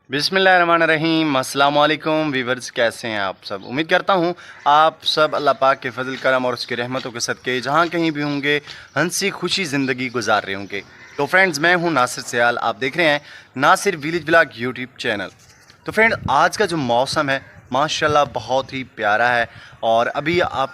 बिस्मिल्लाहिर्रहमानिर्रहीम। अस्सलाम वालेकुम वीवर्स, कैसे हैं आप सब। उम्मीद करता हूँ आप सब अल्लाह पाक के फजल करम और उसकी रहमतों के सदके जहाँ कहीं भी होंगे हंसी खुशी ज़िंदगी गुजार रहे होंगे। तो फ्रेंड्स, मैं हूँ नासिर सयाल, आप देख रहे हैं Nasir village vlog YouTube channel. तो फ्रेंड, आज का जो मौसम है माशाल्लाह बहुत ही प्यारा है। और अभी आप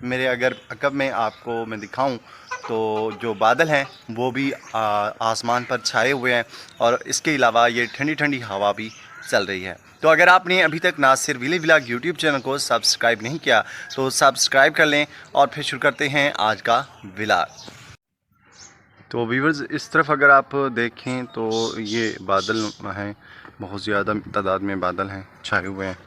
मेरे अगर अकब में आपको मैं दिखाऊं तो जो बादल हैं वो भी आसमान पर छाए हुए हैं, और इसके अलावा ये ठंडी ठंडी हवा भी चल रही है। तो अगर आपने अभी तक Nasir village vlog YouTube channel को सब्सक्राइब नहीं किया तो सब्सक्राइब कर लें, और फिर शुरू करते हैं आज का व्लॉग। तो व्यूवर्स, इस तरफ अगर आप देखें तो ये बादल हैं, बहुत ज़्यादा तादाद में बादल हैं छाए हुए हैं।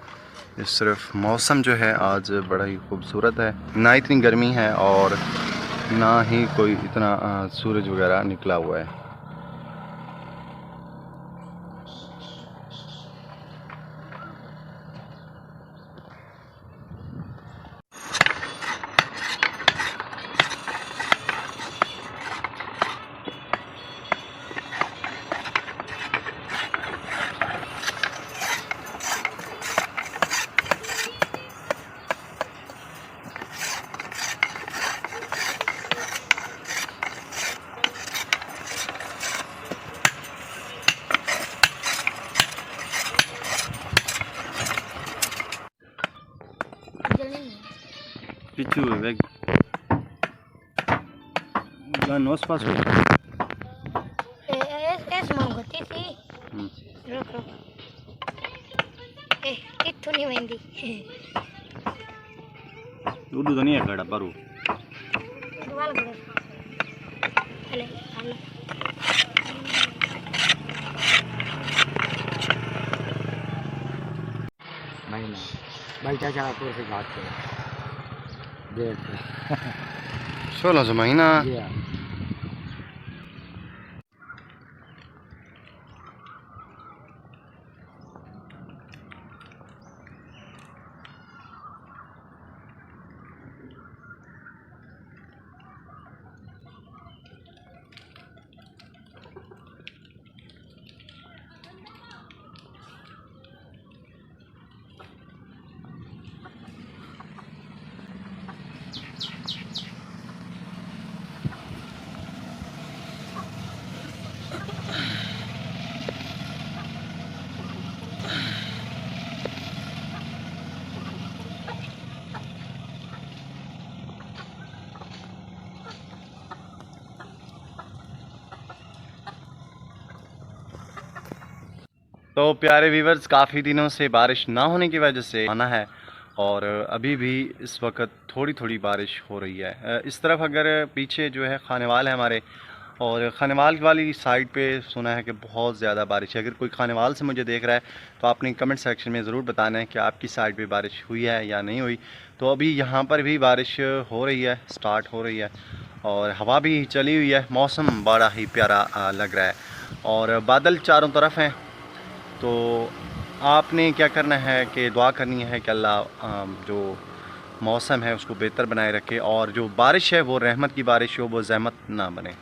इस तरफ मौसम जो है आज बड़ा ही खूबसूरत है, ना इतनी गर्मी है और ना ही कोई इतना सूरज वगैरह निकला हुआ है। Pichu, weg. Ya no es paso. Es mongote, sí. Ruक रुक कित्थों नहीं वेंदी उर्दू तो नहीं है खड़ा परू। दुआल करो चले हाल महीना भाई चाचा को से बात करो देख 16 महीना। ये तो प्यारे व्यूवर्स, काफ़ी दिनों से बारिश ना होने की वजह से आना है, और अभी भी इस वक्त थोड़ी थोड़ी बारिश हो रही है। इस तरफ अगर पीछे जो है खानेवाल है हमारे, और खानेवाल वाली साइड पे सुना है कि बहुत ज़्यादा बारिश है। अगर कोई खानेवाल से मुझे देख रहा है तो आपने कमेंट सेक्शन में ज़रूर बताना है कि आपकी साइड पे बारिश हुई है या नहीं हुई। तो अभी यहाँ पर भी बारिश हो रही है, स्टार्ट हो रही है, और हवा भी चली हुई है। मौसम बड़ा ही प्यारा लग रहा है, और बादल चारों तरफ हैं। तो आपने क्या करना है कि दुआ करनी है कि अल्लाह जो मौसम है उसको बेहतर बनाए रखे, और जो बारिश है वो रहमत की बारिश हो, वो ज़हमत ना बने।